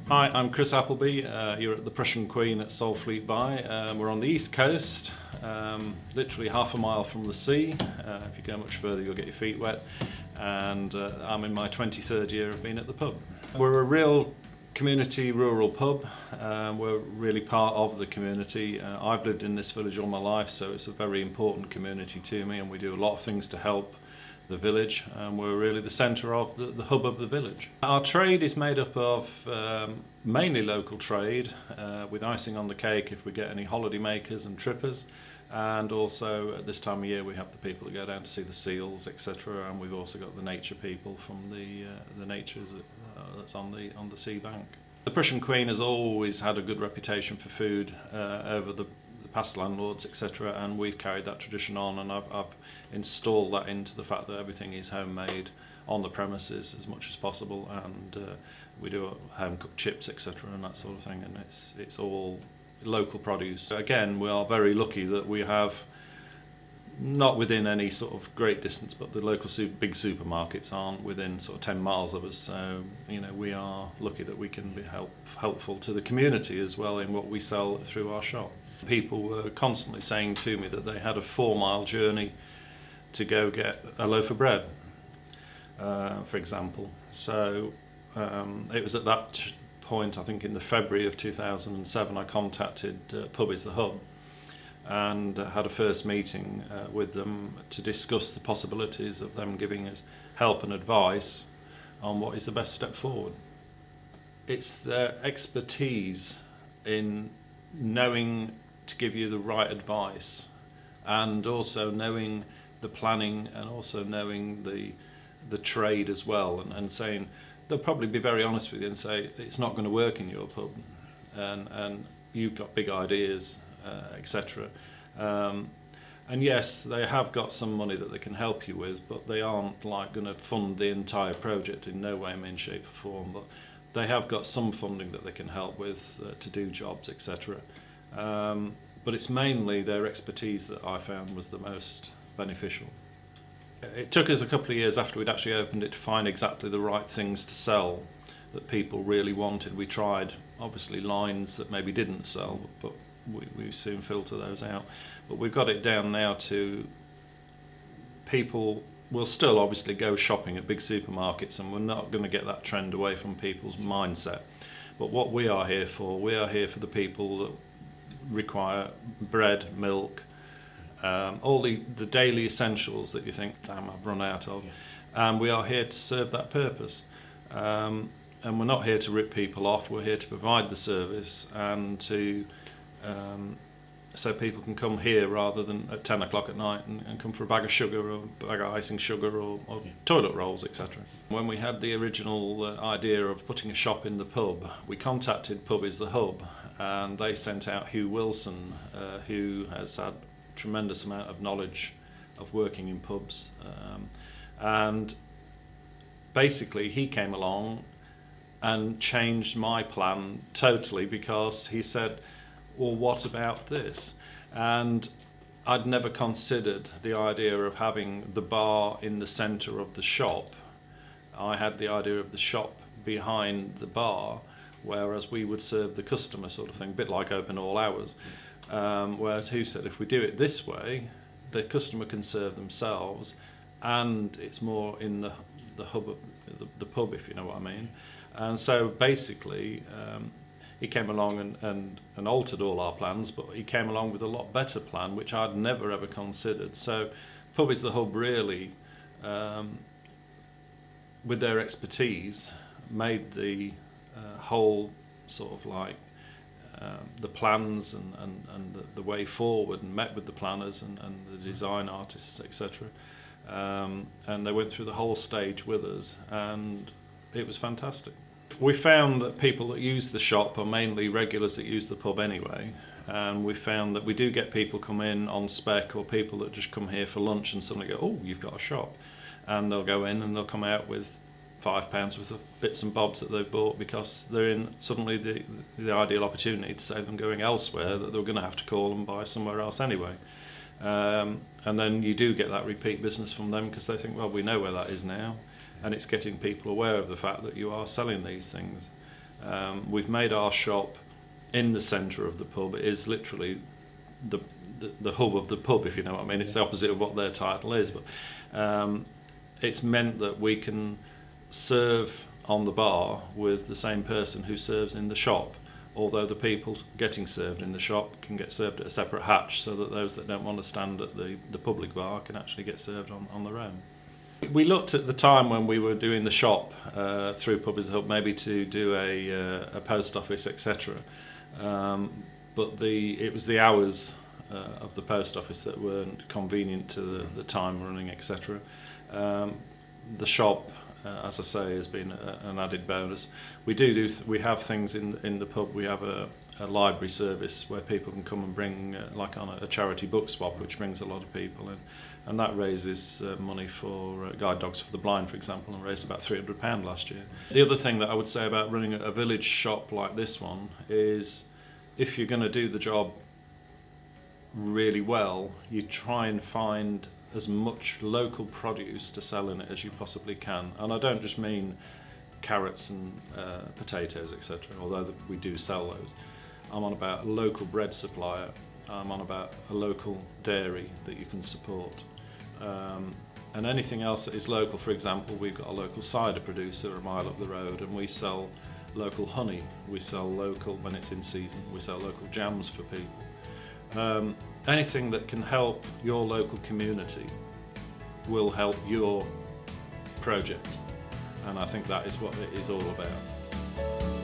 Hi, I'm Chris Appleby. You're at the Prussian Queen at Salfleet By. We're on the east coast, literally half a mile from the sea. If you go much further, you'll get your feet wet. And I'm in my 23rd year of being at the pub. We're a real community rural pub. We're really part of the community. I've lived in this village all my life, so it's a very important community to me, and we do a lot of things to help the village, and we're really the centre of the hub of the village. Our trade is made up of mainly local trade, with icing on the cake if we get any holiday makers and trippers, and also at this time of year we have the people that go down to see the seals, etc., and we've also got the nature people from the natures that's on the sea bank. The Prussian Queen has always had a good reputation for food over the past landlords, etc., and we've carried that tradition on, and I've installed that into the fact that everything is homemade on the premises as much as possible, and we do home cooked chips, etc., and that sort of thing, and it's all local produce. Again, we are very lucky that we have, not within any sort of great distance, but the local big supermarkets aren't within sort of 10 miles of us, so we are lucky that we can be helpful to the community as well in what we sell through our shop. People were constantly saying to me that they had a 4-mile journey to go get a loaf of bread, for example. So it was at that point, I think in the February of 2007, I contacted Pub is the Hub and had a first meeting with them to discuss the possibilities of them giving us help and advice on what is the best step forward. It's their expertise in knowing to give you the right advice, and also knowing the planning, and also knowing the trade as well, and saying they'll probably be very honest with you and say it's not going to work in your pub, and you've got big ideas, etc. And yes, they have got some money that they can help you with, but they aren't like going to fund the entire project in no way, means, shape or form, but they have got some funding that they can help with to do jobs, etc. But it's mainly their expertise that I found was the most beneficial. It took us a couple of years after we'd actually opened it to find exactly the right things to sell that people really wanted. We tried, obviously, lines that maybe didn't sell, but we soon filter those out. But we've got it down now to people will still obviously go shopping at big supermarkets, and we're not going to get that trend away from people's mindset. But what we are here for the people that require bread, milk, all the daily essentials that you think, damn, I've run out of. And we are here to serve that purpose. And we're not here to rip people off, we're here to provide the service, and to so people can come here rather than at 10 o'clock at night and come for a bag of sugar or a bag of icing sugar or toilet rolls, etc. When we had the original idea of putting a shop in the pub, we contacted Pub is the Hub, and they sent out Hugh Wilson, who has had a tremendous amount of knowledge of working in pubs, and basically he came along and changed my plan totally, because he said, well, what about this? And I'd never considered the idea of having the bar in the centre of the shop. I had the idea of the shop behind the bar, whereas we would serve the customer, sort of thing, a bit like open all hours. Whereas Hugh said, if we do it this way, the customer can serve themselves, and it's more in the hub of the pub, if you know what I mean. And so basically, he came along and altered all our plans, but he came along with a lot better plan, which I'd never ever considered. So Pub is the Hub really, with their expertise, made the whole sort of like the plans and the way forward, and met with the planners and the design artists, etc. And they went through the whole stage with us, and it was fantastic. We found that people that use the shop are mainly regulars that use the pub anyway, and we found that we do get people come in on spec, or people that just come here for lunch and suddenly go, oh, you've got a shop, and they'll go in and they'll come out with £5 worth of bits and bobs that they've bought, because they're in suddenly the ideal opportunity to save them going elsewhere that they're going to have to call and buy somewhere else anyway. And then you do get that repeat business from them, because they think, well, we know where that is now, and it's getting people aware of the fact that you are selling these things. We've made our shop in the centre of the pub. It is literally the hub of the pub, if you know what I mean. It's the opposite of what their title is, but it's meant that we can serve on the bar with the same person who serves in the shop, although the people getting served in the shop can get served at a separate hatch, so that those that don't want to stand at the public bar can actually get served on their own. We looked at the time when we were doing the shop through Pub is the Hub, maybe to do a post office, etc. But it was the hours of the post office that weren't convenient to the time running, etc. The shop, as I say, has been an added bonus. We have things in the pub. We have a library service where people can come and bring, like on a charity book swap, which brings a lot of people in, and that raises money for Guide Dogs for the Blind, for example, and raised about £300 last year. The other thing that I would say about running a village shop like this one is, if you're going to do the job really well, you try and find as much local produce to sell in it as you possibly can. And I don't just mean carrots and potatoes, etc., although we do sell those. I'm on about a local bread supplier. I'm on about a local dairy that you can support. And anything else that is local. For example, we've got a local cider producer a mile up the road, and we sell local honey. We sell local, when it's in season, we sell local jams for people. Anything that can help your local community will help your project, and I think that is what it is all about.